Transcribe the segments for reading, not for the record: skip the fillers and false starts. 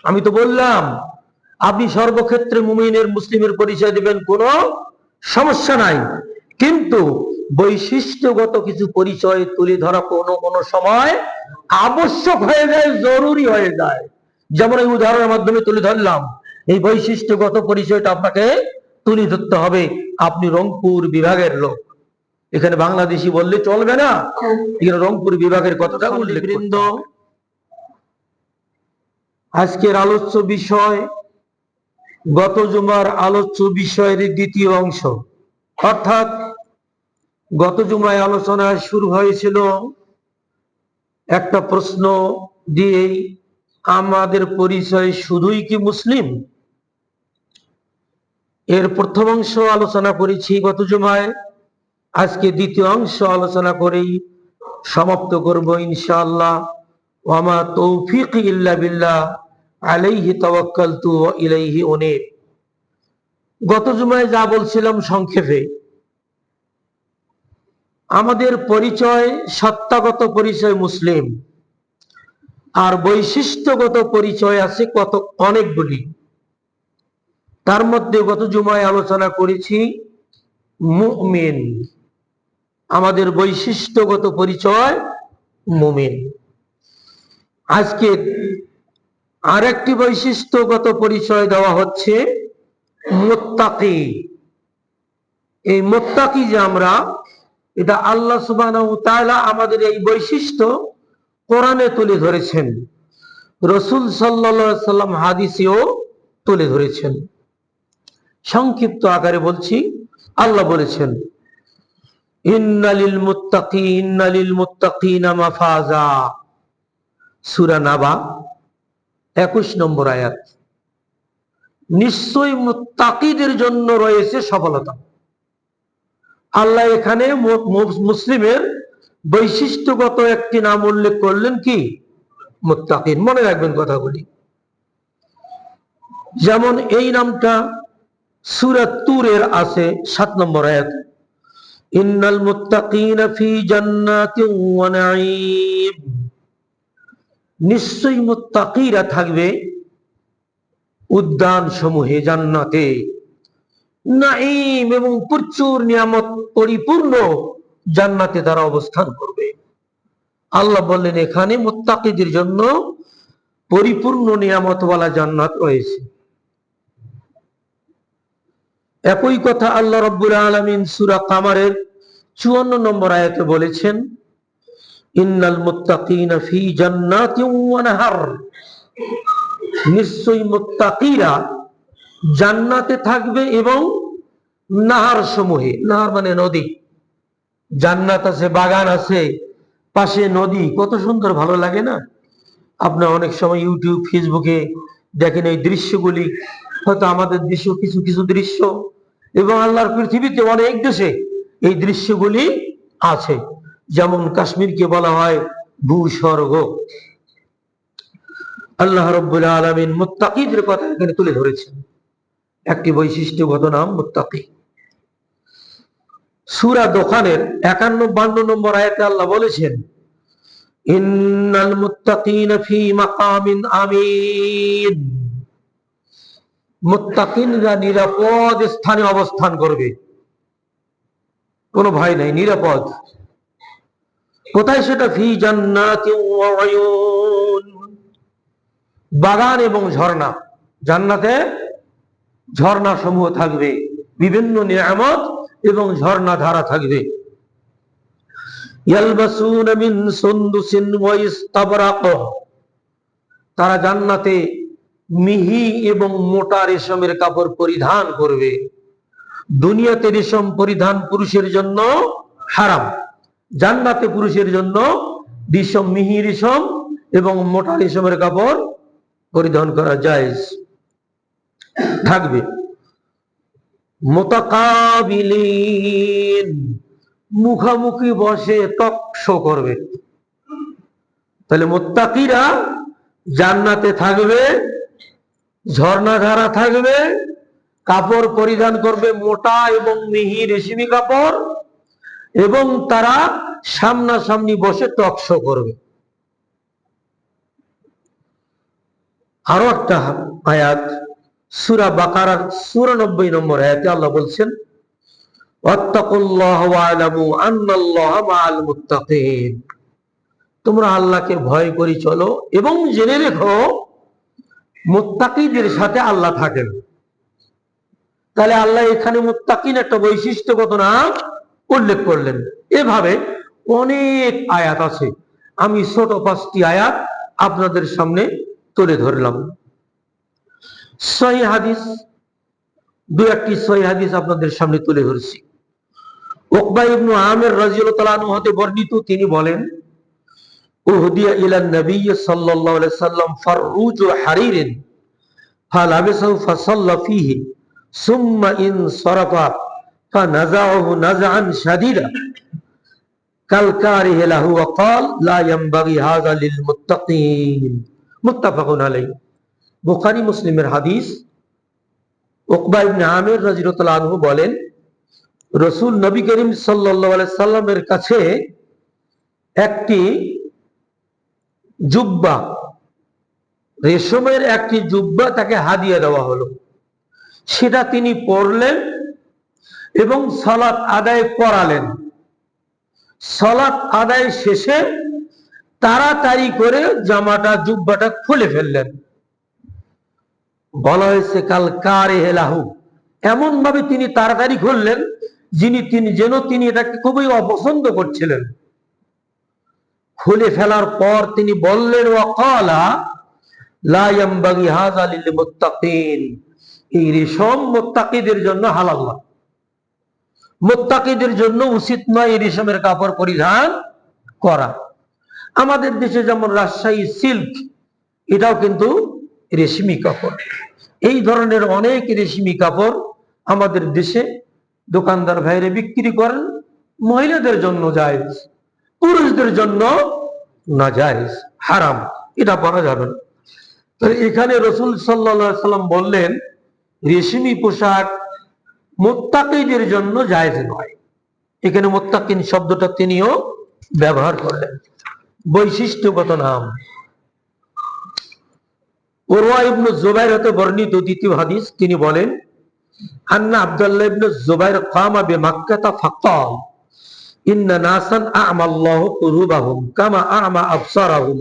আমি তো বললাম আপনি সর্বক্ষেত্রে মুমিনের মুসলিমের পরিচয় দিবেন, কোনো সমস্যা নাই, কিন্তু বৈশিষ্ট্যগত কিছু পরিচয় তুলে ধরা কোনো সময় আবশ্যক হয়ে যায়, জরুরি হয়ে যায়। যেমন এই উদাহরণের মাধ্যমে তুলে ধরলাম, এই বৈশিষ্ট্যগত পরিচয়টা আপনাকে তুলে ধরতে হবে। আপনি রংপুর বিভাগের লোক, এখানে বাংলাদেশি বললে চলবে না, এখানে রংপুর বিভাগের কথাটা উল্লেখ করতে হবে। আজকের আলোচ্য বিষয় গত জুমার আলোচ্য বিষয়ের দ্বিতীয় অংশ, অর্থাৎ গত জুমায় আলোচনা শুরু হয়েছিল একটা প্রশ্ন দিয়েই, আমাদের পরিচয় শুধুই কি মুসলিম? এর প্রথম অংশ আলোচনা করেছি গত জুমায়, আজকে দ্বিতীয় অংশ আলোচনা করেই সমাপ্ত করব ইনশাআল্লাহ। ওয়ামা তৌফিক ইল্লা বিল্লাহ আলাইহি তাওয়াক্কালতু ওয়া ইলাইহি উনীব। গত জুমায় যা বলছিলাম সংক্ষেপে, আমাদের পরিচয় সত্তাগত পরিচয় মুসলিম, আর বৈশিষ্ট্যগত পরিচয় আছে অনেকগুলি। তার মধ্যে গত জুমায় আলোচনা করেছি মুমিন, আমাদের বৈশিষ্ট্যগত পরিচয় মুমিন। আজকে আরেকটি বৈশিষ্ট্যগত পরিচয় দেওয়া হচ্ছে মুত্তাকি। এই মুত্তাকি যে আমরা, এটা আল্লাহ সুবহানাহু ওয়া তাআলা আমাদের এই বৈশিষ্ট্য কোরআনে তুলে ধরেছেন, রাসূল সাল্লাল্লাহু আলাইহি সাল্লাম হাদিসেও তুলে ধরেছেন। সংক্ষিপ্ত আকারে বলছি, আল্লাহ বলেছেন ইন্নালিল মুত্তাকিনা মাফাজা, সূরা নাবা 21 নম্বর আয়াত। নিশ্চয়ই মুত্তাকিদের জন্য রয়েছে সফলতা। আল্লাহ এখানে মুসলিমের বৈশিষ্ট্যগত একটি নাম উল্লেখ করলেন, কি? মুত্তাকিন। মনে রাখবেন কথাগুলি। যেমন এই নামটা সূরা তুরের আছে 7 নম্বর আয়াত, ইন্নাল মুত্তাকিনা ফি জান্নাতিন ওয়া নাঈম। নিশ্চয়ই মুত্তাকিরা থাকবে উদ্যান সমূহে, জান্নাতে, নাঈম এবং প্রচুর নিয়ামত পরিপূর্ণ জান্নাতে তারা অবস্থান করবে। আল্লাহ বললেন এখানে মুত্তাকিদের জন্য পরিপূর্ণ নিয়ামতওয়ালা জান্নাত রয়েছে। একই কথা আল্লাহ রাব্বুল আলামিন সূরা কামারের 54 নম্বর আয়াতে বলেছেন ইন্নাল মুত্তাকিনা ফি জান্নাতিন ওয়া নাহার। নিশ্চয়ই মুত্তাকিরা জান্নাতে থাকবে এবং নাহার সমূহে, নাহার মানে নদী। জান্নাত আছে, বাগান আছে, পাশে নদী, কত সুন্দর, ভালো লাগে না? আপনার অনেক সময় ইউটিউব ফেসবুকে দেখেন এই দৃশ্যগুলি, হয়তো আমাদের দেশে কিছু কিছু দৃশ্য এবং আল্লাহর পৃথিবীতে অনেক দেশে এই দৃশ্যগুলি আছে। যেমন কাশ্মীরকে বলা হয় ভূস্বর্গ। আল্লাহ রাব্বুল আলামিন মুত্তাকিদের কথা এখানে তুলে ধরেছেন, একটি বৈশিষ্ট্যগত নাম মুত্তাকি। সূরা দোকানের 51-52 নম্বর আয়াতে আল্লাহ বলেছেন ইন্নাল মুত্তাকিনা ফি মাকামিন আমিন। মুত্তাকিনরা নিরাপদ স্থানে অবস্থান করবে, কোনো ভয় নাই, নিরাপদ। কোথায় সেটা? ফি জান্নাতিন ওয়া উয়ুন, বাগান এবং ঝর্ণা। জান্নাতে ঝর্ণা সমূহ থাকবে, বিভিন্ন নিয়ামত এবং ঝর্ণা ধারা থাকবে। ইয়ালবাসুনা মিন সুনদুসিন ওয়া ইস্তাবরাক, তারা জান্নাতে মিহি এবং মোটা রেশমের কাপড় পরিধান করবে। দুনিয়াতে রেশম পরিধান পুরুষের জন্য হারাম, জান্নাতে পুরুষের জন্য রেশম, মিহি রেশম এবং মোটা রেশমের কাপড় পরিধান করা জায়েজ থাকবে। মুতাকাবিলিন, মুখামুখি বসে টকশো করবে। তাহলে মুত্তাকিরা জান্নাতে থাকবে, ঝর্ণাধারা থাকবে, কাপড় পরিধান করবে মোটা এবং মিহি রেশমি কাপড়, এবং তারা সামনাসামনি বসে টকশো করবে। আরো একটা আয়াত, সূরা বাকারার ৯৪ নম্বর আয়াতে আল্লাহ বলছেন, ওয়াত্তাকুল্লাহ ওয়া'লামু আন্নাল্লাহা মাআল মুত্তাকিন। তোমরা আল্লাহকে ভয় করে চলো এবং জেনে রেখো মুত্তাকিদের সাথে আল্লাহ থাকেন। তাহলে আল্লাহ এখানে মুত্তাকিন একটা বৈশিষ্ট্যগত নাম উল্লেখ করলেন। এভাবে অনেক আয়াত আছে, আমি ছোট 5টি আয়াত আপনাদের সামনে তুলে ধরলাম। সহিহ হাদিস, 2-1টি সহিহ হাদিস আপনাদের সামনে তুলে ধরছি। উকবা ইবনে আমির রাদিয়াল্লাহু তাআলা আনহু হতে বর্ণিত, তিনি বলেন, উহদিয়া ইলান নবী সাল্লাল্লাহু আলাইহি সাল্লাম ফাররুজু হারিরিন ফালাবিসাহু ফাসাল্লা ফীহি সুম্মা ইনসারাফা ফানাযাহু নাযআন শাদীদা কালকারিহি লাহু ওয়া ক্বাল লা ইয়ানবাগি হাযা লিল মুত্তাকিন। মুত্তাফাকুন আলাইহি। বুখারী মুসলিমের হাদিস। উকবা ইবনে আমির রাদিয়াল্লাহু তাআলা আনহু বলেন, রাসূল নবী করিম সাল্লাল্লাহু আলাইহি সাল্লামের কাছে একটি জুব্বা, রেশমের একটি জুব্বা তাকে হাদিয়া দেওয়া হলো। সেটা তিনি পরলেন এবং সালাত আদায় করালেন। সালাত আদায় শেষে তাড়াতাড়ি করে জামাটা, জুব্বাটা খুলে ফেললেন। বলা হয়েছে কাল কারিহি লাহু, এমন ভাবে তিনি তাড়াতাড়ি খুললেন তিনি এটাকে খুবই অপছন্দ করছিলেন। খুলে ফেলার পর তিনি বললেন, ওয়াকালা লা ইয়ানবাগি হাযা লিল মুত্তাকিন, এই রেশম মুত্তাকিদের জন্য হালাল না, মুত্তাকিদের জন্য উচিত নয় এই রেশমের কাপড় পরিধান করা। আমাদের দেশে যেমন রাজশাহী সিল্ক, এটাও কিন্তু রেশমি কাপড়। এই ধরনের অনেক রেশমি কাপড় আমাদের দেশে দোকানদার ভাইরে বিক্রি করেন। মহিলাদের জন্য জায়েজ, পুরুষদের জন্য নাজায়েজ, হারাম, এটা পরা যাবে না। তো এখানে রাসূল সাল্লাল্লাহু আলাইহি সাল্লাম বললেন রেশমি পোশাক মুত্তাকিদের জন্য জায়েজ নয়। এখানে মুত্তাকিন শব্দটা তিনিও ব্যবহার করলেন, বৈশিষ্ট্যগত নাম। উরওয়া ইবনে জুবাইর হতে বর্ণিত 2য় হাদিস, তিনি বলেন, আন্না আব্দুল্লাহ ইবনে জুবাইর কামা বিমাক্কাতা ফাকাল ইন্না নাসান আ'মাল্লাহু কুলুবাহুম কামা আ'মা আবসারাহুম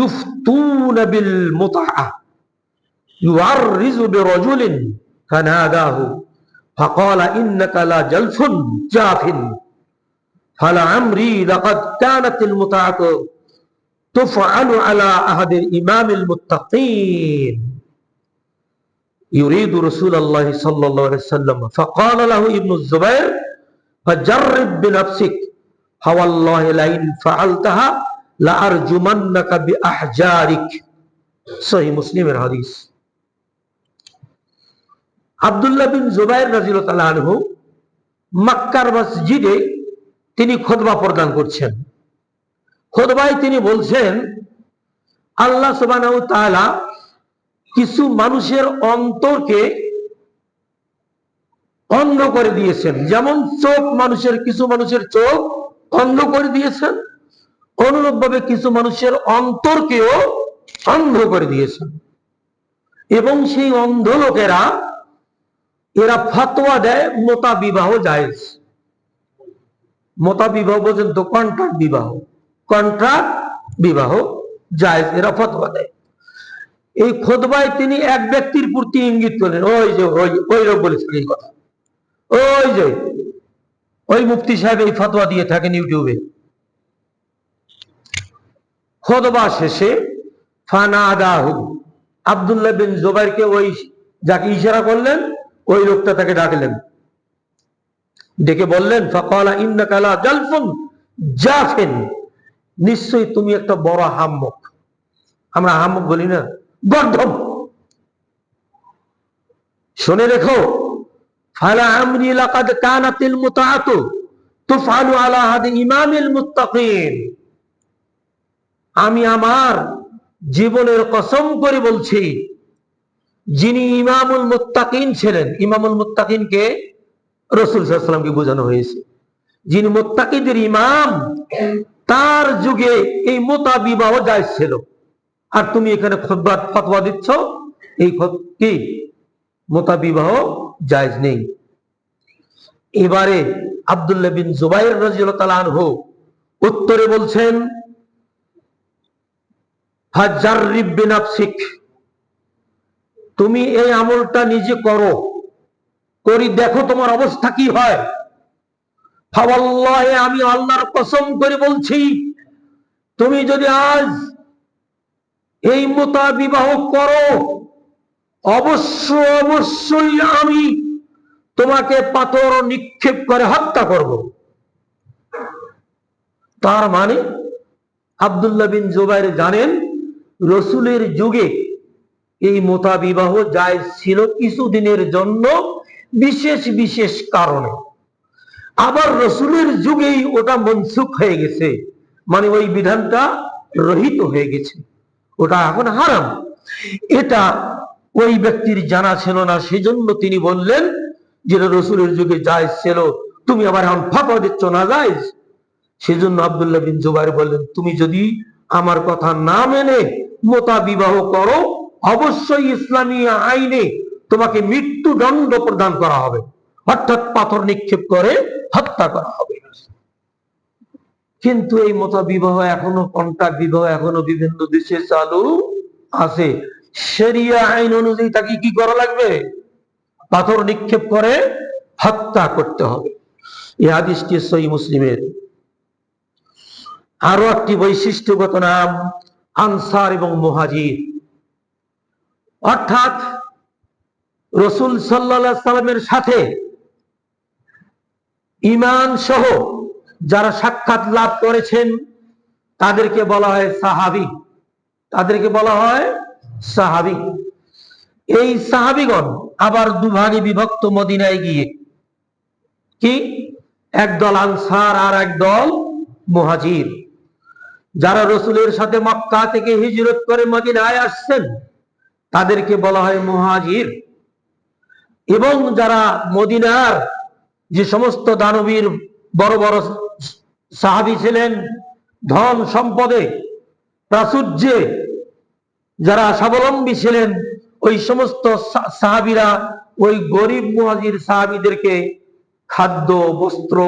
ইফতুনা বিল মুতআ ইউআররিজু বিরাজুলিন ফানাদাহু ফাকালা ইন্নাকা লা জালফুন জাফিন ফালা আমরি লাকাদ কানাতিল মুতআতু তুফআলু আলা আহাদিল ইমামিল মুত্তাকিন ইউরিদু রাসূলুল্লাহ সাল্লাল্লাহু আলাইহি ওয়াসাল্লাম ফাকালা লাহু ইবনু জুবাইর ফাজাররিব বিনাফসিক ফাওয়াল্লাহি লাইন ফাআলতাহা লা আরজুমান্নাকা বিআহজারিক। সহিহ মুসলিমের হাদিস। আব্দুল্লাহ বিন জুবাইর রাদিয়াল্লাহু তাআলা আনহু মক্কার মসজিদে তিনি খুতবা প্রদান করছেন। খুতবায় তিনি বলছেন, আল্লাহ সুবহানাহু ওয়া তাআলা কিছু মানুষের অন্তরকে অন্ধ করে দিয়েছেন। যেমন চোখ, কিছু মানুষের চোখ অন্ধ করে দিয়েছেন, অনুরূপভাবে কিছু মানুষের অন্তরকেও অন্ধ করে দিয়েছেন। এবং সেই অন্ধ লোকেরা এরা ফতোয়া দেয় মোতা বিবাহ জায়েজ। মোতা বিবাহ পর্যন্ত কন্ট্রাক্ট বিবাহ জায়েজ, এরা ফতোয়া দেয়। এই খুতবায় তিনি এক ব্যক্তির প্রতি ইঙ্গিত করলেন, ওই লোক বলেছেন এই কথা, ওই মুফতি সাহেব এই ফতোয়া দিয়ে থাকেন ইউটিউবে। খুতবা শেষে ফানাদাহু, আব্দুল্লাহ বিন জুবাইরকে ওই যাকে ইশারা করলেন ওই লোকটা তাকে ডাকলেন, ডেকে বললেন, ফাকালা ইন্নাকা লা জালফুন জাফিন, নিশ্চয়ই তুমি একটা বড় হাম্মক। আমরা হাম্মক বলি না, গর্দভ। শুনে রেখো, ফালা আমরি লাকাদ কানাতিল মুতআতু তুফআলু আলা হাদি ইমামিল মুত্তাকিন, আমি আমার জীবনের কসম করে বলছি, যিনি ইমামুল মুত্তাকিন ছিলেন, ইমামুল মুত্তাকিনকে রাসূল সাল্লাল্লাহু আলাইহি ওয়াসাল্লামকে বোঝানো হয়েছে, যিনি মুত্তাকিদের ইমাম, তার যুগে এই মোতা বিবাহ জায়েজ ছিল। আর তুমি এখানে ফতোয়া দিচ্ছ এই কি মুতাবিবাহ জায়েজ নেই। এবারে আব্দুল্লাহ বিন জুবাইর রাদিয়াল্লাহু তাআলা আনহু উত্তরে বলছেন, ফাজাররিব বিনাফসিক, তুমি এই আমলটা নিজে করো, করি দেখো তোমার অবস্থা কি হয়। ফাওয়াল্লাহি, আমি আল্লাহর কসম করে বলছি, তুমি যদি আজ এই মুতাবিবাহ করো, অবশ্যই আমি তোমাকে পাথর নিক্ষেপ করে হত্যা করব। তার মানে আব্দুল্লাহ বিন জুবাইর জানেন রসুলের যুগে এই মুতাবিবাহ জায়েজ ছিল কিছুদিনের জন্য, বিশেষ বিশেষ কারণে। আবার রসুলের যুগেই ওটা মনসুখ হয়ে গেছে, মানে ওই বিধানটা রহিত হয়ে গেছে, ওটা এখন হারাম। এটা ওই ব্যক্তির জানা ছিল না, সেজন্য তিনি বললেন যে রসুলের যুগে জায়েজ ছিল, তুমি আবার এখন ফতোয়া দিচ্ছ না জায়েজ। সেজন্য আব্দুল্লাহ বিন জুবাইর বললেন, তুমি যদি আমার কথা না মেনে মুতাবিবাহ করো, অবশ্যই ইসলামী আইনে তোমাকে মৃত্যুদণ্ড প্রদান করা হবে, অর্থাৎ পাথর নিক্ষেপ করে হত্যা করা হবে। কিন্তু এই মুতাবিবাহ এখনো, কন্ট্রাক্ট বিবাহ এখনো বিভিন্ন দেশে চালু আছে। শরিয়া আইন অনুযায়ী তাকে কি করা লাগবে? পাথর নিক্ষেপ করে হত্যা করতে হবে। এই হাদিসটি সহিহ মুসলিমের। আরো একটি বৈশিষ্ট্যগত নাম আনসার এবং মুহাজির, অর্থাৎ রাসূল সাল্লাল্লাহু আলাইহি সাল্লামের সাথে ঈমান সহ যারা সাক্ষাৎ লাভ করেছেন তাদেরকে বলা হয় সাহাবী, তাদেরকে বলা হয় সাহাবী। এই সাহাবীগণ আবার দুভাগে বিভক্ত মদিনায় গিয়ে, কি একদল আনসার আর একদল মুহাজির। যারা রসুলের সাথে মক্কা থেকে হিজরত করে মদিনায় আসছেন তাদেরকে বলা হয় মুহাজির। এবং যারা মদিনার যে সমস্ত দানবীর বড় বড় সাহাবী ছিলেন, ধন সম্পদে প্রাচুর্যে যারা স্বাবলম্বী ছিলেন, ওই সমস্ত সাহাবীরা ওই গরিব মুহাজির সাহাবীদেরকে খাদ্য, বস্ত্র,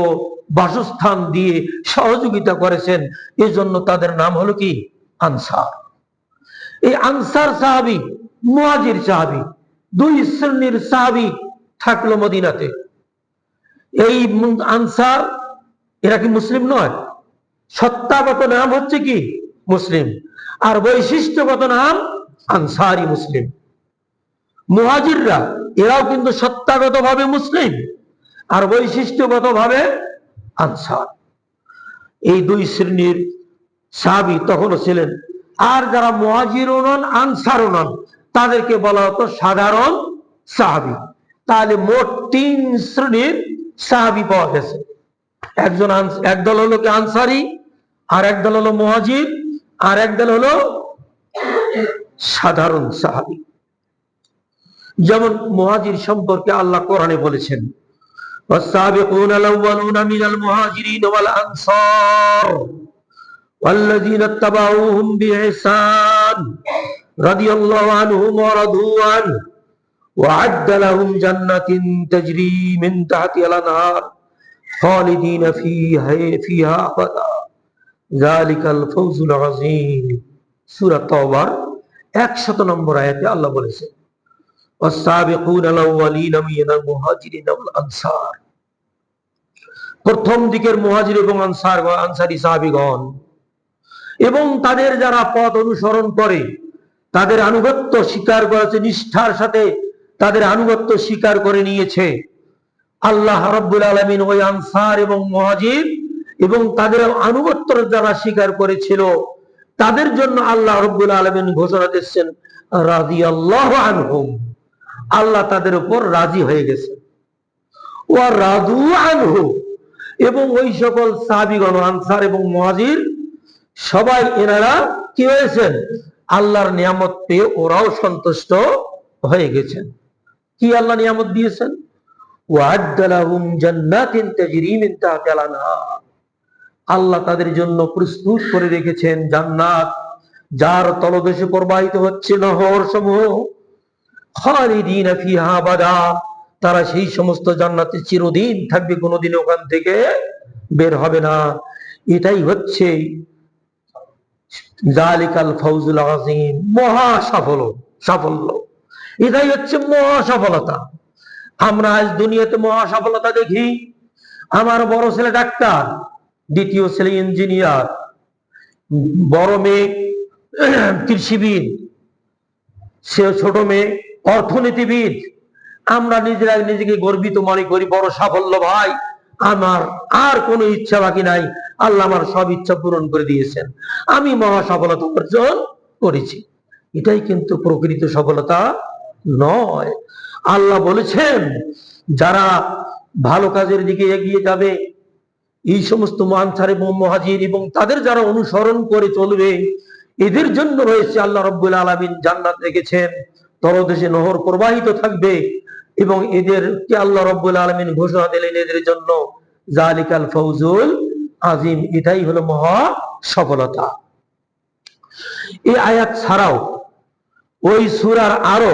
বাসস্থান দিয়ে সহযোগিতা করেছেন। এই জন্য তাদের নাম হলো কি আনসার। এই আনসার সাহাবী, মুহাজির সাহাবী, দুই শ্রেণীর সাহাবী থাকলো মদিনাতে। এই আনসার এরা কি মুসলিম নয়? সত্তাগত নাম হচ্ছে কি মুসলিম, আর বৈশিষ্ট্যগত নাম আনসারি মুসলিম। মুহাজিররা এরাও কিন্তু সত্তাগত ভাবে মুসলিম আর বৈশিষ্ট্যগত ভাবে আনসার। এই দুই শ্রেণীর সাহাবী তখনও ছিলেন। আর যারা মুহাজিরও নন আনসারও নন তাদেরকে বলা হতো সাধারণ সাহাবী। তাহলে মোট তিন শ্রেণীর সাহাবী পাওয়া গেছে। একদল হলো কি আনসারি, আর একদল হলো মুহাজির, আর একদল হলো সাধারণ সাহাবী। যেমন মুহাজির সম্পর্কে আল্লাহ কোরআনে বলেছেন, والسابقون الأولون من المهاجرين والأنصار والذين اتبعوهم بإحسان رضي الله عنهم ورضوا عنه وأعد لهم جنات تجري من تحتها الأنهار خالدين فيها أبدا ذلك الفوز العظيم। সূরা তাওবার 100 নম্বর আয়াতে আল্লাহ বলেছেন, والسابقون الأولين من المهاجرين والأنصار, প্রথম দিকের মুহাজির এবং আনসারী সাহাবীগণ এবং তাদের যারা পথ অনুসরণ করে, তাদের আনুগত্য স্বীকার করেছে, নিষ্ঠার সাথে তাদের আনুগত্য স্বীকার করে নিয়েছে। আল্লাহ রাব্বুল আলামিন ওই আনসার এবং মুহাজির এবং তাদের আনুগত্য যারা স্বীকার করেছিল তাদের জন্য আল্লাহ রাব্বুল আলামিন ঘোষণা দিচ্ছেন রাদিয়াল্লাহু আনহুম, আল্লাহ তাদের উপর রাজি হয়ে গেছে। ওয়া রাদু আনহু, এবং ওই সকল সাহাবীগণ আনসার এবং মুহাজির সবাই এনারা কি হয়েছেন? আল্লাহর নিয়ামত পেয়ে ওরাও সন্তুষ্ট হয়ে গেছেন। কি আল্লাহ নিয়ামত দিয়েছেন? ওয়া'আদ্দা লাহুম জান্নাতিন তাজরি মিন তাহতিহাল আনহার, আল্লাহ তাদের জন্য প্রস্তুত করে রেখেছেন জান্নাত যার তলদেশে প্রবাহিত হচ্ছে নহর সমূহ, খালিদিনা ফিহা আবাদা, তারা সেই সমস্ত জান্নাতে চিরদিন থাকবে, কোনোদিন ওখান থেকে বের হবে না। এটাই হচ্ছে যালিকাল ফাউজুল আযীম, মহা সাফল্য। এটাই হচ্ছে মহা সফলতা। আমরা আজ দুনিয়াতে মহা সফলতা দেখি, আমার বড় ছেলে ডাক্তার, দ্বিতীয় ছেলে ইঞ্জিনিয়ার, বড় মেয়ে কৃষিবিদ, সে ছোট মেয়ে অর্থনীতিবিদ। আমরা নিজেরা নিজেকে গর্বিত মনে করি, বড় সাফল্য ভাই, আমার আর কোনো ইচ্ছা বাকি নাই, আল্লাহ আমার সব ইচ্ছা পূরণ করে দিয়েছেন, আমি মহা সফলতা অর্জন করেছি। এটাই কিন্তু প্রকৃত সফলতা নয়। আল্লাহ বলেছেন, যারা ভালো কাজের দিকে এগিয়ে যাবে, এই সমস্ত আনসার এবং মুহাজির এবং তাদের যারা অনুসরণ করে চলবে, এদের জন্য রয়েছে, আল্লাহ রাব্বুল আলামিন জান্নাত রেখেছেন, তলদেশে নহর প্রবাহিত থাকবে, এবং এদেরকে আল্লাহ রাব্বুল আলামিন ঘোষণা দিলেন এদের জন্য যালিকাল ফাউজুল আযীম, এটাই হলো মহা সফলতা। এই আয়াত ছাড়াও ওই সূরার আরো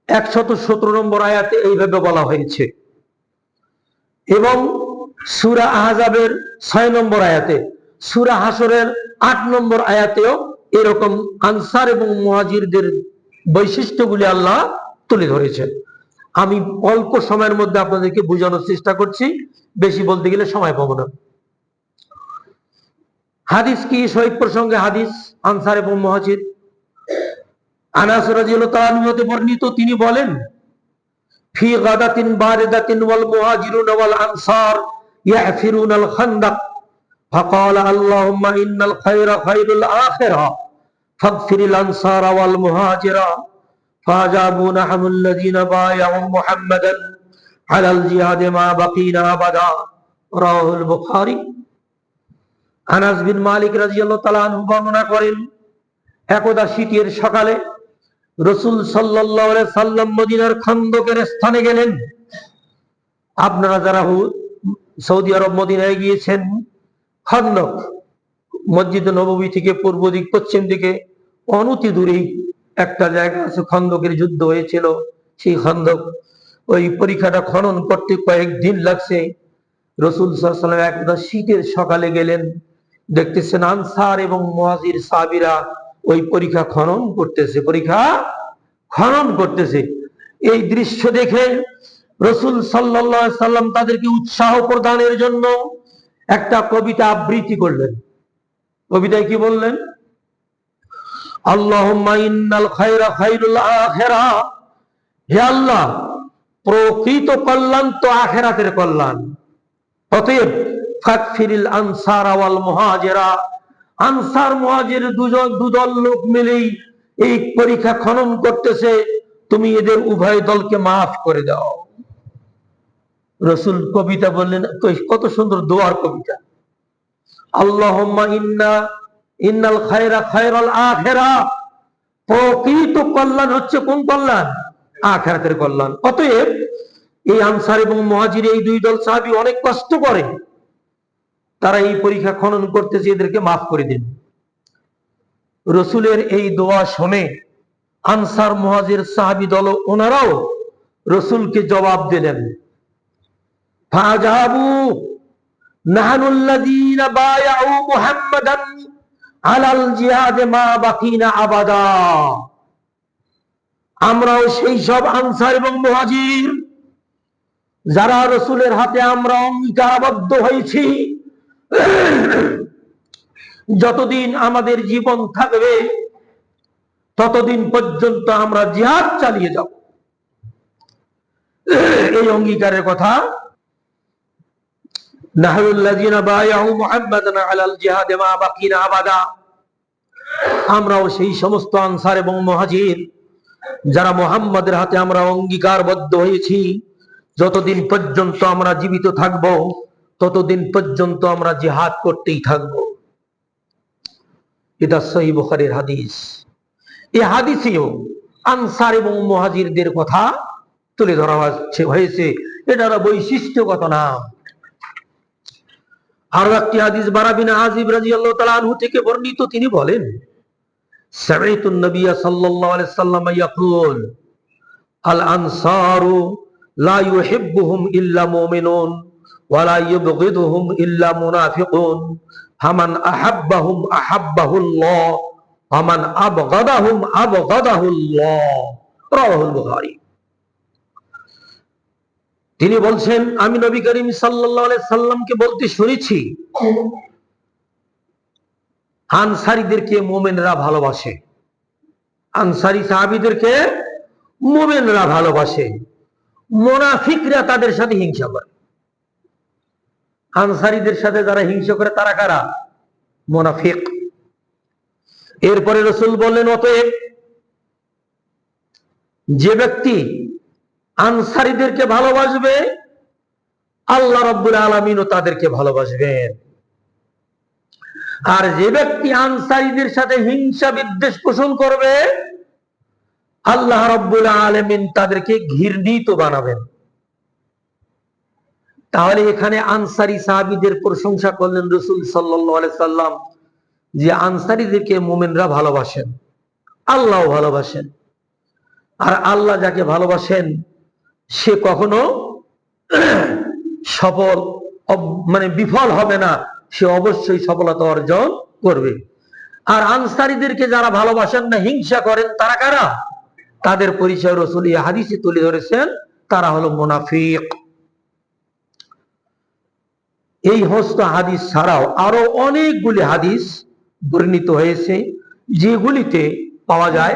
117 নম্বর আয়াতে এইভাবে বলা হয়েছে, এবং সূরা আহজাবের 6 নম্বর আয়াতে, সূরা হাসরের 8 নম্বর আয়াতেও এরকম আনসার এবং মুহাজিরদের বৈশিষ্ট্যগুলি আল্লাহ তুলে ধরেছেন। আমি অল্প সময়ের মধ্যে আপনাদেরকে বোঝানোর চেষ্টা করছি, বেশি বলতে গেলে সময় পাবো না। হাদিস কি শহীদ প্রসঙ্গে হাদিস, আনসার এবং মুহাজির। আনাস রাদিয়াল্লাহু তাআলা আনহু হতে বর্ণিত, তিনি বলেন, ফি গাদাতিন বারিদাতিন ওয়াল মুহাজিরুন ওয়াল আনসার ইয়াফিরুনাল খান্দাক ফাকালা আল্লাহুম্মা ইন্নাল খায়রা খায়রুল আখিরা ফাগফিরিল আনসার ওয়াল মুহাজিরা ফাজাবু নাহমুল লাযিনা বায়াউ মুহাম্মাদান আলাল জিহাদ মা বাকিনা আবাদা, রাওয়াহুল বুখারী। আনাস বিন মালিক রাদিয়াল্লাহু তাআলা আনহু বর্ণনা করেন, একদা শীতের সকালে রাসূল সাল্লাল্লাহু আলাইহি সাল্লাম মদিনার খন্দকের স্থানে গেলেন। আপনারা যারা সৌদি আরব মদিনায় গিয়েছেন, খন্দক মসজিদ নববী থেকে পূর্ব দিক পশ্চিম দিকে অনতি দূরেই একটা জায়গা আছে, খন্দকের যুদ্ধ হয়েছিল সেই খন্দক। ওই পরীক্ষাটা খনন করতে কয়েকদিন লাগছে। রাসূল সাল্লাল্লাহু আলাইহি ওয়াসাল্লাম একদা শীতের সকালে গেলেন, দেখতেছেন আনসার এবং মুহাজির সাহাবীরা ওই পরীক্ষা খনন করতেছে। এই দৃশ্য দেখে রাসূল সাল্লাল্লাহু আলাইহি সাল্লাম তাদেরকে উৎসাহ প্রদানের জন্য একটা কবিতা আবৃত্তি করলেন। কবিতায় কি বললেন? আল্লাহুম্মা ইন্নাল খায়রা খায়রুল আখিরা, হে আল্লাহ, প্রকৃত কল্যাণ তো আখিরাতের কল্যাণ, অতএব ফাগফিরিল আনসার ওয়াল মুহাজিরা, আনসার মুহাজির দুদল লোক মিলেই এই পরীক্ষা খনন করতেছে, তুমি এদের উভয় দলকে মাফ করে দাও। রাসূল কবিতা বললেন, কত সুন্দর দোয়ার কবিতা। আল্লাহুম্মা ইন্নাল খায়রা খায়রুল আখিরা, প্রকৃত কল্যাণ হচ্ছে কোন কল্যাণ? আখিরাতের কল্যাণ। অতএব এই আনসার এবং মুহাজির এই দুই দল সাহাবী অনেক কষ্ট করে, তারা এই পরীক্ষা খনন করতেছে, এদেরকে মাফ করে দিন। রাসূলের এই দোয়া শুনে আনসার মুহাজির সাহাবী দল ওনারাও রাসূলকে জবাব দিলেন, ফাজাবু নাহনুল্লাযীনা বায়াউ মুহাম্মাদান আলাল জিহাদ মা বাকিনা আবাদা, আমরাও সেই সব আনসার এবং মুহাজির যারা রাসূলের হাতে আমরা অঙ্গীকারবদ্ধ হয়েছি, যতদিন আমাদের জীবন থাকবে ততদিন পর্যন্ত আমরা জিহাদ চালিয়ে যাব। এই অঙ্গীকারের কথা নাহনুল্লাযীনা বায়াউ মুহাম্মাদান আলাল জিহাদ মা বাকিনা আবাদা, আমরাও সেই সমস্ত আনসার এবং মুহাজির যারা মুহাম্মাদের হাতে আমরা অঙ্গীকারবদ্ধ হয়েছি, যতদিন পর্যন্ত আমরা জীবিত থাকব ততদিন পর্যন্ত আমরা জিহাদ করতেই থাকব। এটা সহিহ বুখারীর হাদিস। এই হাদিসেও আনসার এবং মুহাজিরদের কথা তুলে ধরা হয়েছে, এটার বৈশিষ্ট্যগত নাম। আরো একটি হাদিস বারা বিন আযিব রাদিয়াল্লাহু তাআলা আনহু থেকে বর্ণিত, তিনি বলেন, সামি'তুন নবিয়্য সাল্লাল্লাহু আলাইহি ওয়াসাল্লাম ইয়াকুল আল আনসারু লা ইউহিব্বুহুম ইল্লা মুমিনুন ওয়া লা ইউবগিদুহুম ইল্লা মুনাফিকুন ফামান আহাব্বাহুম আহাব্বাহুল্লাহ ওয়া মান আবগাদাহুম আবগাদাহুল্লাহ। রাওয়াহুল বুখারী। তিনি বলছেন, আমি নবী করিম সাল্লাল্লাহু আলাইহি সাল্লামকে বলতে শুনেছি, আনসারীদেরকে মুমিনরা ভালোবাসে, আনসারী সাহাবীদেরকে মুমিনরা ভালোবাসে, মুনাফিকরা তাদের সাথে হিংসা করে। আনসারীদের সাথে যারা হিংসা করে তারা কারা? মুনাফিক। এরপরে রাসূল বললেন, অতএব যে ব্যক্তি আনসারীদেরকে ভালোবাসবে আল্লাহ রাব্বুল আলামিনও তাদেরকে ভালোবাসবেন, আর যে ব্যক্তি আনসারীদের সাথে হিংসা বিদ্বেষ পোষণ করবে আল্লাহ রাব্বুল আলামিন তাদেরকে ঘৃণিত বানাবেন। তাহলে এখানে আনসারী সাহাবীদের প্রশংসা করলেন রাসূল সাল্লাল্লাহু আলাইহি সাল্লাম, যে আনসারীদেরকে মুমিনরা ভালোবাসেন, আল্লাহও ভালোবাসেন। আর আল্লাহ যাকে ভালোবাসেন সে কখনো সফল বিফল হবে না, সে অবশ্যই সফলতা অর্জন করবে। আর আনসারীদেরকে যারা ভালোবাসেন না, হিংসা করেন, তারা কারা? তাদের পরিচয় রাসূল এই হাদিসে তুলে ধরেছেন, তারা হলো মুনাফিক। এই হস্ত হাদিস ছাড়াও আরো অনেকগুলি হাদিস বর্ণিত হয়েছে, যেগুলিতে পাওয়া যায়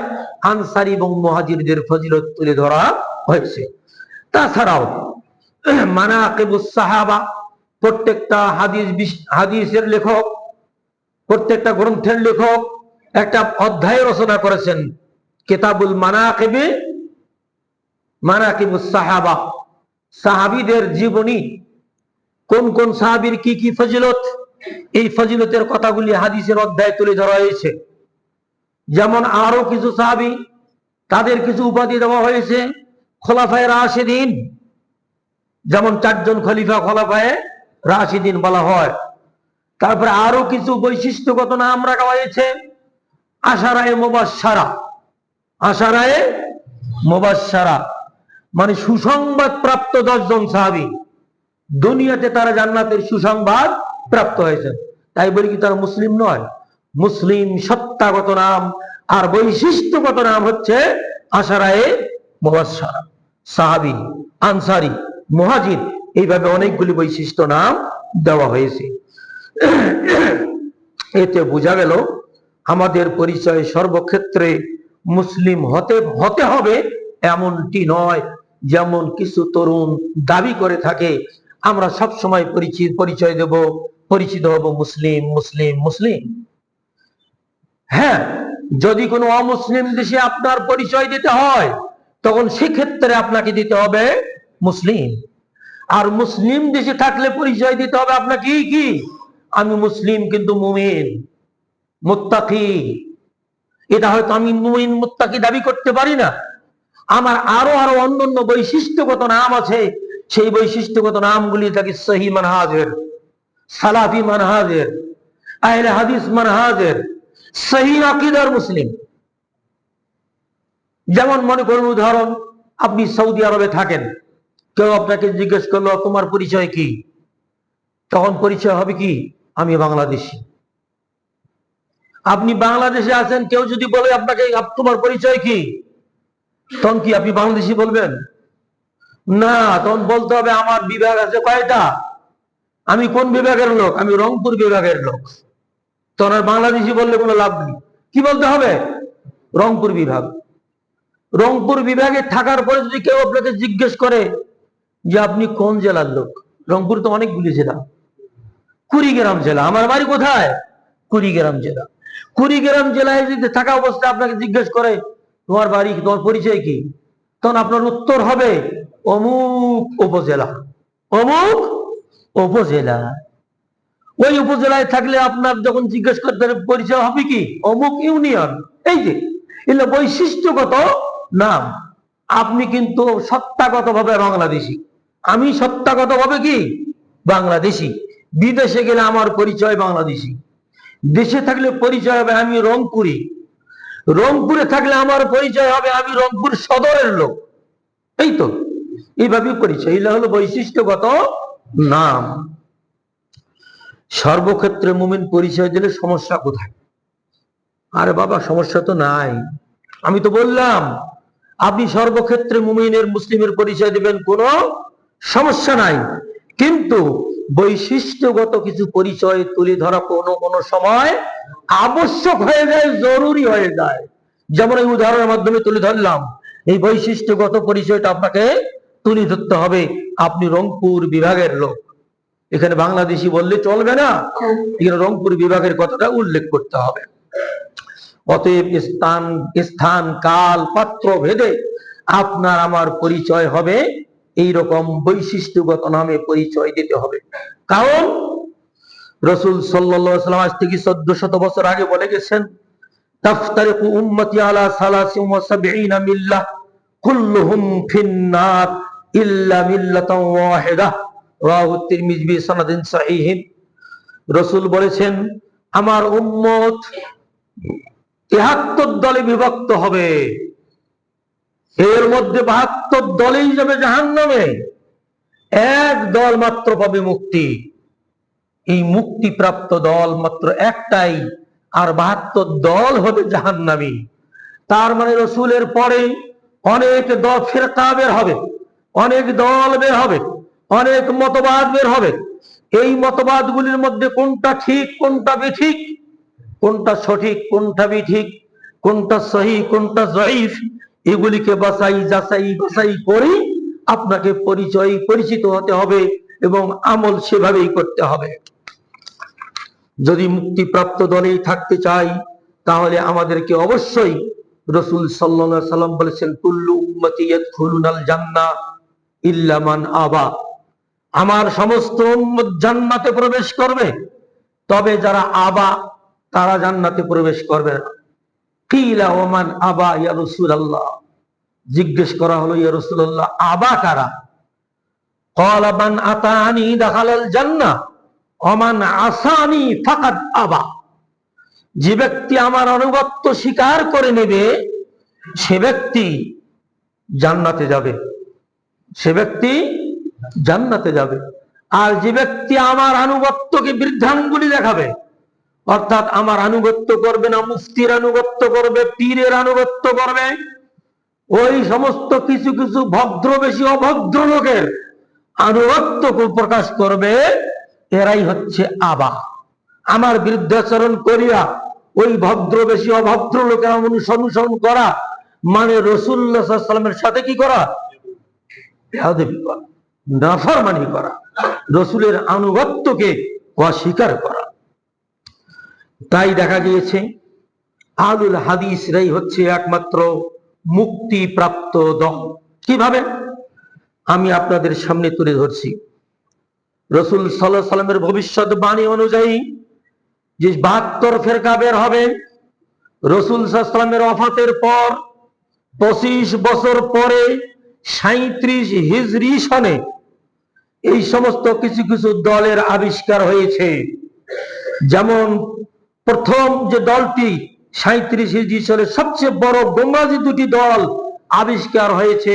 আনসারী এবং মুহাজিরদের ফজিলত তুলে ধরা হয়েছে। তাছাড়াও মানাকিবুস সাহাবা, প্রত্যেকটা হাদিসের লেখক, প্রত্যেকটা গ্রন্থের লেখক একটা অধ্যায় রচনা করেছেন, কিতাবুল মানাকিবুস সাহাবা, সাহাবীদের জীবনী, কোন কোন সাহাবীর কি কি ফজিলত, এই ফজিলতের কথাগুলি হাদিসের অধ্যায়ে তুলে ধরা হয়েছে। যেমন আরো কিছু সাহাবী, তাদের কিছু উপাধি দেওয়া হয়েছে, খোলাফায়ে রাশিদিন, যেমন 4 জন খলিফা খোলাফায়ে রাশিদিন বলা হয়। তারপরে আরো কিছু বৈশিষ্ট্যগত নাম রাখা হয়েছে, আশারায়ে মুবাশশারা, আশারায়ে মুবাশশারা মানে সুসংবাদ প্রাপ্ত 10 জন সাহাবী, দুনিয়াতে তারা জান্নাতের সুসংবাদ প্রাপ্ত হয়েছেন। তাই বলি কি তারা মুসলিম নয়? মুসলিম সত্তাগত নাম আর বৈশিষ্ট্যগত নাম হচ্ছে আশারায়ে মুবাশশারা, সাহাবী, আনসারী, মুহাজির, এইভাবে অনেকগুলি বৈশিষ্ট্য নাম দেওয়া হয়েছে। এতে বোঝা গেল আমাদের পরিচয় সর্বক্ষেত্রে মুসলিম হতে হবে এমনটি নয়, যেমন কিছু তরুণ দাবি করে থাকে। আমরা সব সময় পরিচয় দেব, পরিচিত হব মুসলিম মুসলিম মুসলিম। হ্যাঁ, যদি কোনো অমুসলিম দেশে আপনার পরিচয় দিতে হয় তখন সেক্ষেত্রে আপনাকে দিতে হবে মুসলিম। আর মুসলিম দেশে থাকলে পরিচয় দিতে হবে আপনাকে কি? আমি মুসলিম কিন্তু মুমিন মুত্তাকি। এটা হয়তো আমি মুমিন মুত্তাকি দাবি করতে পারি না, আমার আরো আরো অন্যান্য বৈশিষ্ট্যগত নাম আছে, সেই বৈশিষ্ট্যগত নামগুলি থাকে সহিহ মানহাজের, সালাফি মানহাজের, আহলে হাদিস মানহাজের, সহিহ আকীদার মুসলিম। যেমন মনে করুন, উদাহরণ, আপনি সৌদি আরবে থাকেন, কেউ আপনাকে জিজ্ঞেস করলো তোমার পরিচয় কি, তখন পরিচয় হবে কি? আমি বাংলাদেশি। আপনি বাংলাদেশে আছেন, কেউ যদি বলে আপনাকে তোমার পরিচয় কি, তখন কি আপনি বাংলাদেশি বলবেন? না, তখন বলতে হবে আমার বিভাগ আছে কয়টা, আমি কোন বিভাগের লোক, আমি রংপুর বিভাগের লোক। তখন আর বাংলাদেশি বললে কোনো লাভ নেই। কি বলতে হবে? রংপুর বিভাগ। রংপুর বিভাগে থাকার পরে যদি কেউ আপনাকে জিজ্ঞেস করে যে আপনি কোন জেলার লোক, রংপুর তো অনেকগুলি জেলা, কুড়িগ্রাম জেলা, আমার বাড়ি কোথায়? কুড়িগ্রাম জেলা। কুড়িগ্রাম জেলায় যদি থাকা অবস্থায় আপনাকে জিজ্ঞেস করে তোমার বাড়ি, তোমার পরিচয় কি, তখন আপনার উত্তর হবে অমুক উপজেলা, অমুক উপজেলা। ওই উপজেলায় থাকলে আপনার যখন জিজ্ঞেস করতে পরিচয় হবে কি? অমুক ইউনিয়ন। এই যে এগুলো বৈশিষ্ট্যগত নাম। আপনি কিন্তু সত্তাগত ভাবে বাংলাদেশি, আমি সত্তাগত ভাবে কি? বাংলাদেশি। বিদেশে গেলে আমার পরিচয় বাংলাদেশি, দেশে থাকলে পরিচয় হবে আমি রংপুরি। রংপুরে থাকলে আমার পরিচয় হবে আমি রংপুর সদরের লোক, এই তো এইভাবে পরিচয়। এটা হলো বৈশিষ্ট্যগত নাম। সর্বক্ষেত্রে মুমিন পরিচয় দিলে সমস্যা কোথায়? আরে বাবা, সমস্যা তো নাই। আমি তো বললাম আপনি সর্বক্ষেত্রে মুমিনের মুসলিমের পরিচয় দিবেন, কোনো সমস্যা নাই, কিন্তু বৈশিষ্ট্যগত কিছু পরিচয় তুলে ধরা কোনো সময় আবশ্যক হয়ে যায়, জরুরি হয়ে যায়। যেমন এই উদাহরণের মাধ্যমে তুলে ধরলাম, এই বৈশিষ্ট্যগত পরিচয়টা আপনাকে তুলে ধরতে হবে। আপনি রংপুর বিভাগের লোক, এখানে বাংলাদেশি বললে চলবে না, এখানে রংপুর বিভাগের কথাটা উল্লেখ করতে হবে। অতএব স্থান কাল পাত্র ভেদে আপনার আমার পরিচয় হবে এইরকম বৈশিষ্ট্যগত নামে পরিচয় দিতে হবে। কারণ রাসূল সাল্লাল্লাহু আলাইহি ওয়াসাল্লাম আজ থেকে 1400 বছর আগে বলে গেছেন, তাফতারিকু উম্মতি আলা 73 মিল্লাহ কুল্লুহুম ফিন্নার ইল্লা মিল্লাতান ওয়াহিদাহ, রাওয়াহু তিরমিজি বিসনাদিন সহিহ। রাসূল বলেছেন আমার উম্মত 73 দলে বিভক্ত হবে, এর মধ্যে 72 দলেই যাবে জাহান্নামে, এক দল মাত্র পাবে মুক্তি। এই মুক্তিপ্রাপ্ত দল মাত্র একটাই, আর 72 দল হবে জাহান্নামী। তার মানে রসুলের পরে অনেক দল ফিরকা বের হবে, অনেক দল বের হবে, অনেক মতবাদ বের হবে। এই মতবাদগুলির মধ্যে কোনটা ঠিক কোনটা বেঠিক, কোনটা সঠিক কোনটা বেঠিক, কোনটা সহি কোনটা জয়ীফ, এগুলিকে যাচাই করে আপনাকে পরিচিত হতে হবে এবং আমল সেভাবেই করতে হবে। যদি মুক্তিপ্রাপ্ত দলেই থাকতে চাই তাহলে আমাদেরকে অবশ্যই, রাসূল সাল্লাল্লাহু আলাইহি সাল্লাম বলেছেন কুল্লু উম্মতি ইয়াদখুলুনাল জান্নাহ ইল্লা মান আবা, আমার সমস্ত উম্মত জান্নাতে প্রবেশ করবে, তবে যারা আবা তারা জান্নাতে প্রবেশ করবে না। কিলা ওমান আবা ইয়া রাসূলুল্লাহ, জিজ্ঞেস করা হলো ইয়া রাসূলুল্লাহ আবা কারা? ক্বালা মান আতানি দাখালাল জান্নাহ ওয়া মান আসানি ফাকাদ আবা, যে ব্যক্তি আমার আনুগত্য স্বীকার করে নেবে সে ব্যক্তি জান্নাতে যাবে, সে ব্যক্তি জান্নাতে যাবে। আর যে ব্যক্তি আমার আনুগত্যকে বৃদ্ধাঙ্গুলি দেখাবে, অর্থাৎ আমার আনুগত্য করবে না, মুফতির আনুগত্য করবে, পীরের আনুগত্য করবে, ওই সমস্ত কিছু কিছু ভদ্রবেশী অভদ্র লোকের আনুগত্য প্রকাশ করবে, এরাই হচ্ছে আবা। আমার বিরুদ্ধাচরণ করিয়া ওই ভদ্রবেশী অভদ্র লোকের অনুসরণ করা মানে রাসূলুল্লাহ সাল্লাল্লাহু আলাইহি ওয়াসাল্লামের সাথে কি করা? বেয়াদবি করা, নাফরমানি করা, রাসূলের আনুগত্যকে অস্বীকার করা। তাই দেখা গিয়েছে আহলুল হাদিসরাই হচ্ছে একমাত্র মুক্তিপ্রাপ্ত দল। কিভাবে? আমি আপনাদের সামনে তুলে ধরছি। রাসূল সাল্লাল্লাহু আলাইহি ওয়াসাল্লামের ভবিষ্যৎবাণী অনুযায়ী যে 72 ফিরকা বের হবে, রাসূল সাল্লাল্লাহু আলাইহি ওয়াসাল্লামের ওফাতের পর 25 বছর পরে 37 হিজরি সনে এই সমস্ত কিছু কিছু দলের আবিষ্কার হয়েছে। যেমন প্রথম যে দলটি 37 হিজরি সনে সবচেয়ে বড় গোমরাজি দুটি দল আবিষ্কার হয়েছে,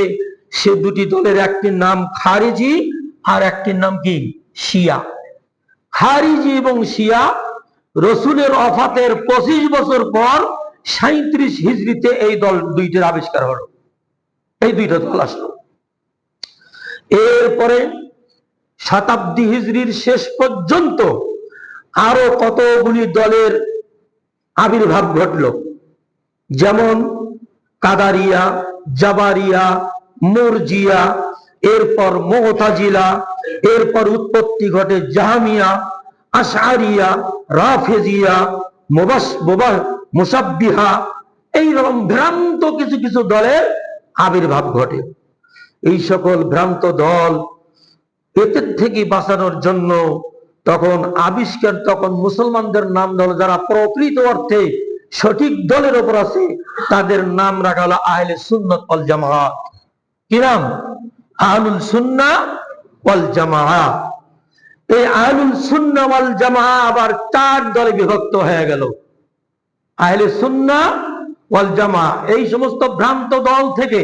সে দুটি দলের একটির নাম খারিজি আর একটির নাম কি? শিয়া। খারিজি এবং শিয়া রাসূলের ওফাতের 25 বছর পর 37 হিজরিতে এই দল দুইটির আবিষ্কার হলো, এই দুইটা দল আসলো। এরপরে শতাব্দী হিজরির শেষ পর্যন্ত আরো কতগুলি দলের আবির্ভাব ঘটলো, যেমন কাদারিয়া, জাবারিয়া, মুরজিয়া, এরপর মুতাজিলা, এরপর উৎপত্তি ঘটে জাহমিয়া, আশআরিয়া, রাফেজিয়া, মুসাব্বিহা, এইরকম ভ্রান্ত কিছু কিছু দলের আবির্ভাব ঘটে। এই সকল ভ্রান্ত দল এদের থেকে বাঁচানোর জন্য তখন মুসলমানদের নাম দল যারা প্রকৃত অর্থে সঠিক দলের উপর আছে তাদের নাম রাখা হলো আহলে সুন্নাত ওয়াল জামাআত। কি নাম? আহলুল সুন্নাহ ওয়াল জামাআত। এই আহলুল সুন্নাহ ওয়াল জামাআত আবার 4 দলে বিভক্ত হয়ে গেল। আহলে সুন্নাহ ওয়াল জামা, এই সমস্ত ভ্রান্ত দল থেকে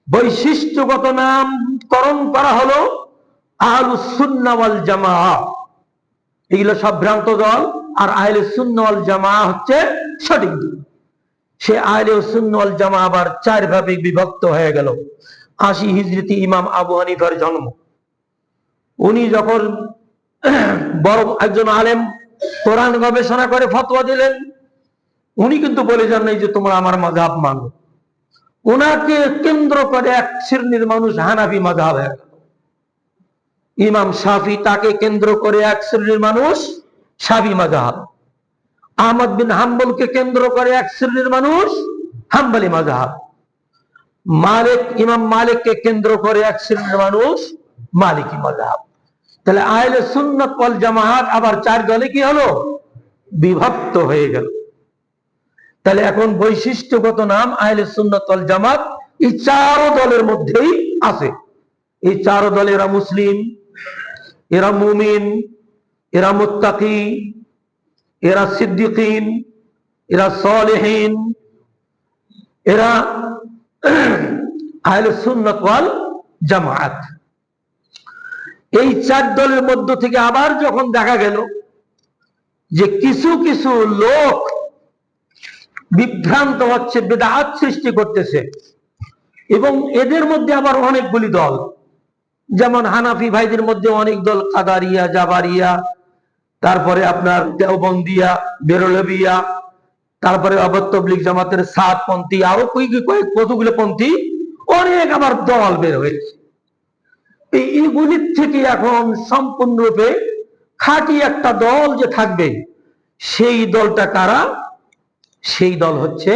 বৈশিষ্ট্যগত নামকরণ করা হলো আহলুস সুন্নাহ ওয়াল জামাআহ। এগুলো সব ভ্রান্ত দল, আর আহলে সুন্নাহ ওয়াল জামাআহ হচ্ছে সঠিক দল। সে আহলে সুন্নাহ ওয়াল জামাআহ আবার চার ভাগে বিভক্ত হয়ে গেল। ৮০ হিজরিতে ইমাম আবু হানিফার জন্ম। উনি যখন বড় একজন আলেম, কোরআন গবেষণা করে ফতোয়া দিলেন, উনি কিন্তু বলে যান নাই যে তোমরা আমার মাযহাব মানো। ওনাকে কেন্দ্র করে এক শ্রেণীর মানুষ হানাফি মাযহাব হয়ে গেল। ইমাম শাফি, তাকে কেন্দ্র করে এক শ্রেণীর মানুষ শাফি মাযহাব। আহমদ বিন হাম্বলকে কেন্দ্র করে এক শ্রেণীর মানুষ হাম্বলি মাযহাব। মালিক, ইমাম মালিককে কেন্দ্র করে এক শ্রেণীর মানুষ মালিকি মাযহাব। তাহলে আহলে সুন্নাত ওয়াল জামাআত আবার চার দলে কি হলো? বিভক্ত হয়ে গেল। তাহলে এখন বৈশিষ্ট্যগত নাম আহলে সুন্নাত ওয়াল জামাত এই চার দলের মধ্যেই আছে। এই চার দলে এরা মুসলিম, এরা মুমিন, এরা মুত্তাকি, এরা সিদ্দিকিন, এরা সালেহিন, এরা আহলে সুন্নাত ওয়াল জামাত। এই চার দলের মধ্য থেকে আবার যখন দেখা গেল যে কিছু কিছু লোক বিভ্রান্ত হচ্ছে, বিদআত সৃষ্টি করতেছে, এবং এদের মধ্যে আবার অনেকগুলি দল, যেমন হানাফি ভাইদের মধ্যে অনেক দল, কাদারিয়া, জাবারিয়া, তারপরে আপনার দেওবন্দিয়া, বেরলভিয়া, তারপরে আবার তাবলীগ জামাতের সাতপন্থী, আরো কতগুলো পন্থী, অনেক আবার দল বের হয়েছে। এইগুলির থেকে এখন সম্পূর্ণরূপে খাঁটি একটা দল যে থাকবে, সেই দলটা কারা? সেই দল হচ্ছে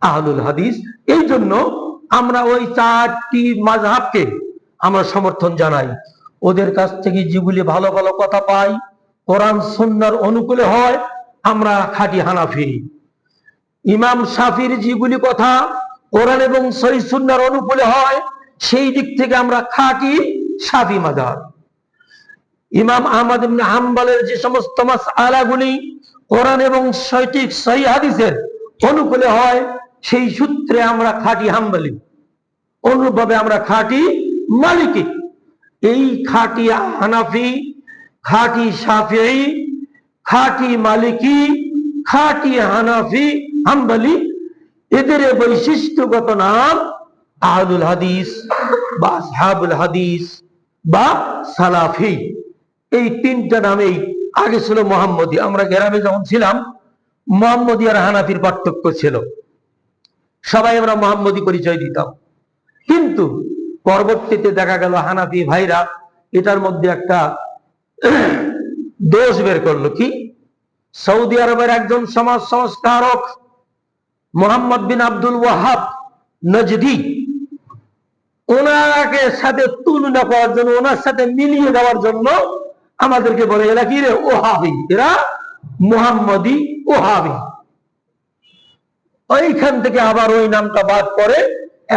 আহলুল হাদিস। এই জন্য আমরা ওই চারটি মাযহাবকে আমরা সমর্থন জানাই। ওদের কাছ থেকে যেগুলি ভালো ভালো কথা পাই, কোরআন সুন্নাহর অনুকূলে হয়, আমরা খাঁটি হানাফি। ইমাম শাফির যেগুলি কথা কোরআন এবং সহিহ সুন্নাহর অনুকূলে হয়, সেই দিক থেকে আমরা খাঁটি শাফি মাযহাব। ইমাম আহমদ ইবনে হাম্বলের যে সমস্ত মাসআলাগুলি কোরআন এবং সঠিক সহিহ হাদিসের অনুকূলে হয়, সেই সূত্রে আমরা খাঁটি হাম্বলি। অনুরূপভাবে আমরা খাঁটি মালিকি। এই খাঁটি হানাফি, খাঁটি শাফিঈ, খাঁটি মালিকি, খাঁটি হানাফি, হাম্বলি, এদের বৈশিষ্ট্যগত নাম আহলুল হাদিস বা আসহাবুল হাদিস বা সালাফি। এই তিনটা নামেই আগে ছিল মুহাম্মদী। আমরা গ্রামে যখন ছিলাম, মুহাম্মদী আর হানাফির পার্থক্য ছিল, সবাই আমরা মুহাম্মদী পরিচয় দিতাম। কিন্তু পরবর্তীতে দেখা গেল হানাফি ভাইরা এটার মধ্যে একটা দোষ বের করলো। কি? সৌদি আরবের একজন সমাজ সংস্কারক মোহাম্মদ বিন আব্দুল ওয়াহাব নজদি, ওনাকে সাথে তুলনা করার জন্য, ওনার সাথে মিলিয়ে দেওয়ার জন্য আমাদেরকে বলে এরা কি রে? ওহাবি, এরা মুহাম্মদী ওহাবি। ওইখান থেকে আবার ওই নামটা বাদ করে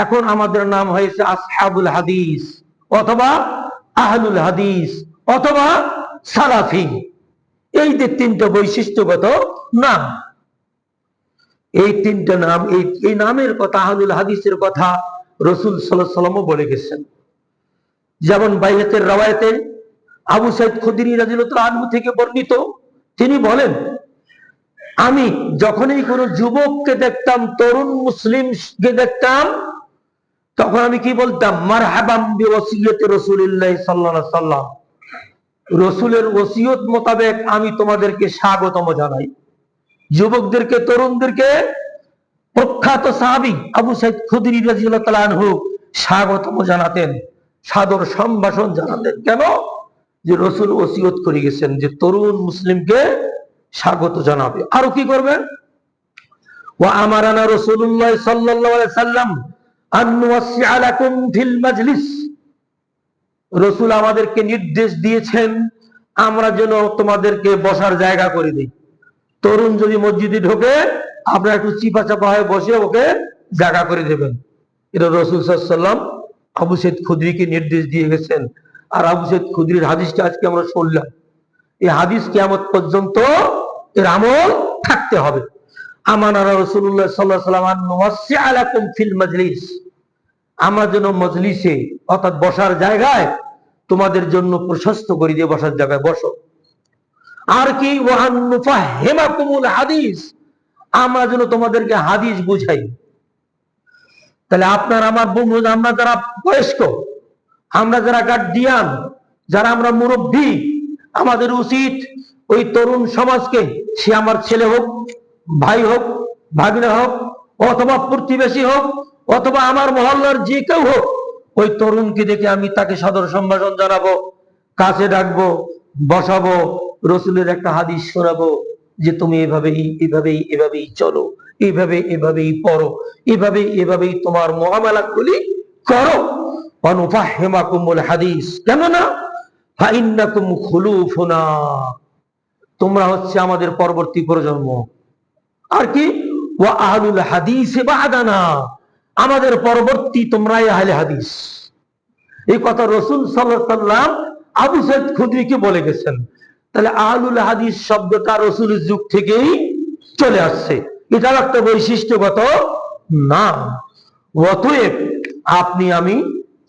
এখন আমাদের নাম হয়েছে আসহাবুল হাদিস, অথবা আহলুল হাদিস, অথবা সালাফি। এই যে তিনটা বৈশিষ্ট্যগত নাম, এই তিনটা নাম, এই নামের কথা, আহলুল হাদিসের কথা রাসূল সাল্লাল্লাহু আলাইহি ওয়াসাল্লাম বলে গেছেন। যেমন বাইহাতের রওয়ায়াতে আবু সাঈদ খুদরি রাদিয়াল্লাহু আনহু থেকে বর্ণিত, তিনি বলেন, আমি যখনই কোনো যুবককে দেখতাম, তরুণ মুসলিমকে দেখতাম, তখন আমি কি বলতাম? মারহাবাম বিওসিয়্যতি রাসূলিল্লাহ সাল্লাল্লাহু আলাইহি ওয়াসাল্লাম, রাসূলের ওসিয়ত মোতাবেক আমি তোমাদেরকে স্বাগতম জানাই। যুবকদেরকে, তরুণদেরকে প্রখ্যাত সাহাবী আবু সাঈদ খুদরি রাদিয়াল্লাহু তাআলা আনহু স্বাগতম জানাতেন, সাদর সম্ভাষণ জানাতেন। কেন? যে রাসূল ওসিয়ত করে গেছেন যে তরুণ মুসলিমকে স্বাগত জানাবে। আরো কি করবেন? ওয়া আমারানা রাসূলুল্লাহ সাল্লাল্লাহু আলাইহি ওয়াসাল্লাম আন নুওয়াসসিআ লাকুম ফিল মাজলিস, রাসূল আমাদেরকে নির্দেশ দিয়েছেন আমরা যেন তোমাদেরকে বসার জায়গা করে দিই। তরুণ যদি মসজিদে ঢোকে, আপনারা একটু চিপা চাপা হয়ে বসে ওকে জায়গা করে দেবেন। এটা রাসূল সাল্লাল্লাহু আলাইহি ওয়াসাল্লাম আবু সাঈদ খুদরিকে নির্দেশ দিয়ে গেছেন। আর আবু সাঈদ খুদরির হাদিসটা আজকে আমরা শুনলাম। এই হাদিস কিয়ামত পর্যন্ত এর আমল থাকতে হবে। আমানারা রাসূলুল্লাহ সাল্লাল্লাহু আলাইহি ওয়াসাল্লাম আন নুওয়াসসিআ লাকুম ফিল মাজলিস, আমরা যেন মজলিসে অর্থাৎ বসার জায়গায় তোমাদের জন্য প্রশস্ত করে দিয়ে বসার জায়গায় বসো। আর কি ওয়া আন নুফাহিমাকুমুল হাদিস, আমরা যেন তোমাদেরকে হাদিস বুঝাই। তাহলে আপনার আমার বন্ধু, আমরা যারা বয়স্ক, আমরা যারা গার্ডিয়ান, যারা আমরা মুরব্বী, আমাদের উচিত ওই তরুণ সমাজকে, সে আমার ছেলে হোক, ভাই হোক, ভাগিনা হোক, অথবা প্রতিবেশী হোক, অথবা আমার মহল্লার যে কেউ হোক, ওই তরুণকে দেখে আমি তাকে সাদর সম্ভাষণ জানাবো, কাছে ডাকবো, বসাবো, রসুলের একটা হাদিস শোনাবো যে তুমি এভাবেই এভাবেই এভাবেই চলো, এভাবে এভাবেই পড়ো, এভাবে এভাবেই তোমার মুআমালাতগুলি করো। ওয়ানুফাহিমাকুমুল হাদিস, কেননা ফাইন্নাকুম খুলুফুনা, তোমরা হচ্ছে আমাদের পরবর্তী প্রজন্ম। আর কি ওয়া আহলুল হাদিস বাদানা, আমাদের পরবর্তী তোমরাই আহলে হাদিস। এই কথা রাসূল সাল্লাল্লাহু আলাইহি ওয়াসাল্লাম আবু সাঈদ খুদরিকে বলে গেছেন। তাহলে আহলুল হাদিস শব্দটা রাসূলের যুগ থেকেই চলে আসছে, এটা একটা বৈশিষ্ট্যগত নাম। অতএব আপনি আমি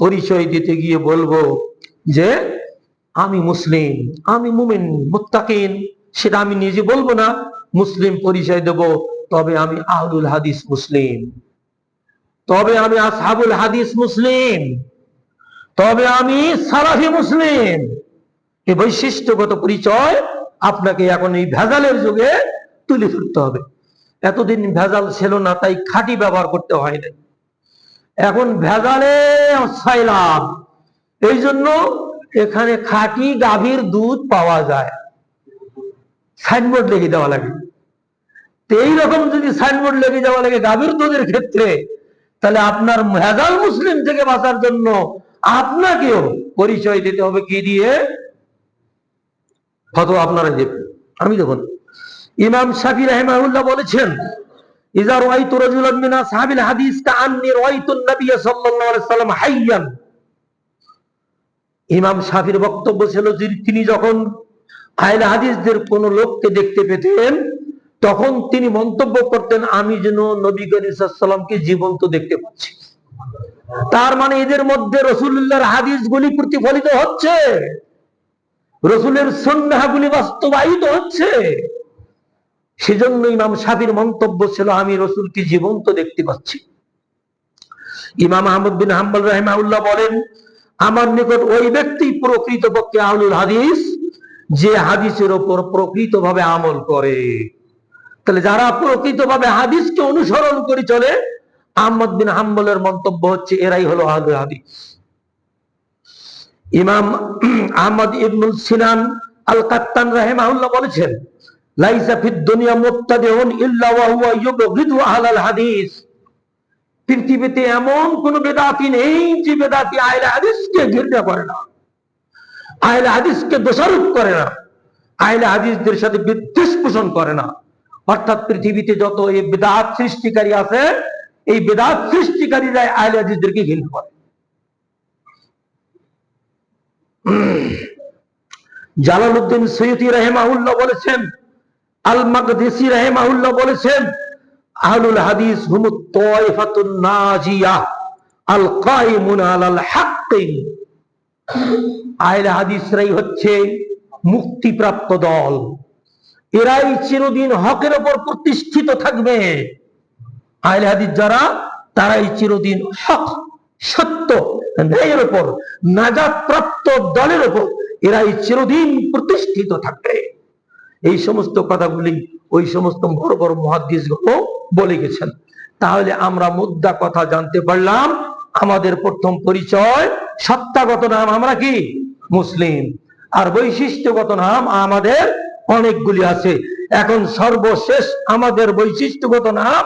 পরিচয় দিতে গিয়ে বলবো যে আমি মুসলিম, আমি মুমিন মুত্তাকিন, সেটা আমি নিজে বলবো না, মুসলিম পরিচয় দেব, তবে আমি আহলুল হাদিস মুসলিম, তবে আমি আসহাবুল হাদিস মুসলিম, তবে আমি সালাফি মুসলিম। এই বৈশিষ্ট্যগত পরিচয় আপনাকে এখন এই ভেজালের যুগে তুলে ধরতে হবে। এতদিন ভেজাল ছিল না, তাই খাঁটি ব্যবহার করতে হয় না। এখন ভেজালে ছাইলাম, এই জন্য এখানে খাঁটি গাভীর দুধ পাওয়া যায়, সাইনবোর্ড লেগে দেওয়া লাগে। তো এইরকম যদি সাইনবোর্ড লেগে যাওয়া লাগে গাভীর দুধের ক্ষেত্রে, তাহলে আপনার ভেজাল মুসলিম থেকে বাঁচার জন্য আপনাকেও পরিচয় দিতে হবে কি দিয়ে? ফতোয়া আপনারা দেবেন, আমি দেব না। ইমাম শাফি রাহিমাহুল্লাহ বলেছেন, ইযা রাআইতু রাজুলান মিন আসহাবিল হাদিস কাআন্নী রাআইতুন নবিয়্য সাল্লাল্লাহু আলাইহি ওয়াসাল্লাম হাইয়ান। ইমাম শাফির বক্তব্য ছিল যে তিনি যখন আহলে হাদিসদের কোন লোককে দেখতে পেতেন, তখন তিনি মন্তব্য করতেন, আমি যেন নবী করিম সাল্লাল্লাহু আলাইহি ওয়াসাল্লামকে জীবন্ত দেখতে পাচ্ছি। তার মানে এদের মধ্যে রাসূলুল্লাহর হাদিসগুলি প্রতিফলিত হচ্ছে, রাসূলের সুন্নাহগুলি বাস্তবায়িত হচ্ছে। সেজন্য ইমাম শাফির মন্তব্য ছিল, আমি রাসূলকে জীবন্ত দেখতে পাচ্ছি। ইমাম আহমদ বিন হাম্বল রাহিমাহুল্লাহ বলেন, আমার নিকট ওই ব্যক্তি প্রকৃতপক্ষে আহলুল হাদিস, যে হাদিসের উপর প্রকৃতভাবে আমল করে। তাহলে যারা প্রকৃতভাবে হাদিসকে অনুসরণ করে চলে, আহমদ বিন হাম্বলের মন্তব্য হচ্ছে এরাই হলো আহলুল হাদিস। ইমাম আহমদ ইবনুল সিনান আল কাত্তান রাহিমাহুল্লাহ বলেছেন, লাইসা ফিদ দুনিয়া মুবতাদিউন ইল্লা ওয়া হুয়া ইউবগিদু আহলাল হাদিস। পৃথিবীতে এমন কোন বেদাতি নেই যে বেদাতি আহলে হাদিসকে ঘৃণা করে না, আহলে হাদিসকে দোষারোপ করে না, আহলে হাদিসদের সাথে বিদ্বেষ পোষণ করে না। অর্থাৎ পৃথিবীতে যত এই বেদাত সৃষ্টিকারী আছে, এই বেদাত সৃষ্টিকারীরা আহলে হাদিসদেরকে ঘৃণা করে। জালালউদ্দিন সৈয়দী রাহিমাহুল্লাহ বলেছেন, আল মাকদিসি রাহিমাহুল্লাহ বলেছেন, আহলুল হাদিস হুমুত তায়ফাতুন নাজিয়া আল কায়িমুন আলাল হক। আহলে হাদিসরাই হচ্ছে মুক্তিপ্রাপ্ত দল, এরাই চিরদিন হকের উপর প্রতিষ্ঠিত থাকবে। আহলে হাদিস যারা, তারাই চিরদিন হক, সত্য, ন্যায়ের উপর, নাজাত প্রাপ্ত দলের উপর এরাই চিরদিন প্রতিষ্ঠিত থাকবে। এই সমস্ত কথাগুলি ওই সমস্ত বড় বড় মুহাদ্দিসগুলো বলে গেছেন। তাহলে আমরা মুদ্রা কথা জানতে পারলাম, আমাদের প্রথম পরিচয় সত্তাগত নাম আমরা কি? মুসলিম। আর বৈশিষ্ট্যগত নাম আমাদের অনেকগুলি আছে। এখন সর্বশেষ আমাদের বৈশিষ্ট্যগত নাম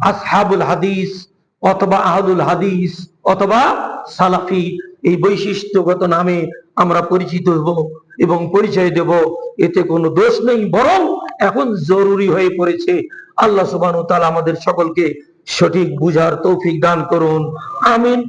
আসহাবুল হাদিস অথবা আহলুল হাদিস অথবা সালাফি। এই বৈশিষ্ট্যগত নামে আমরা পরিচিত হব এবং পরিচয় দেব, এতে কোনো দোষ নেই, বরং এখন জরুরি হয়ে পড়েছে। আল্লাহ সুবহানাহু ওয়া তাআলা আমাদের সকলকে সঠিক বুঝার তৌফিক দান করুন, আমিন।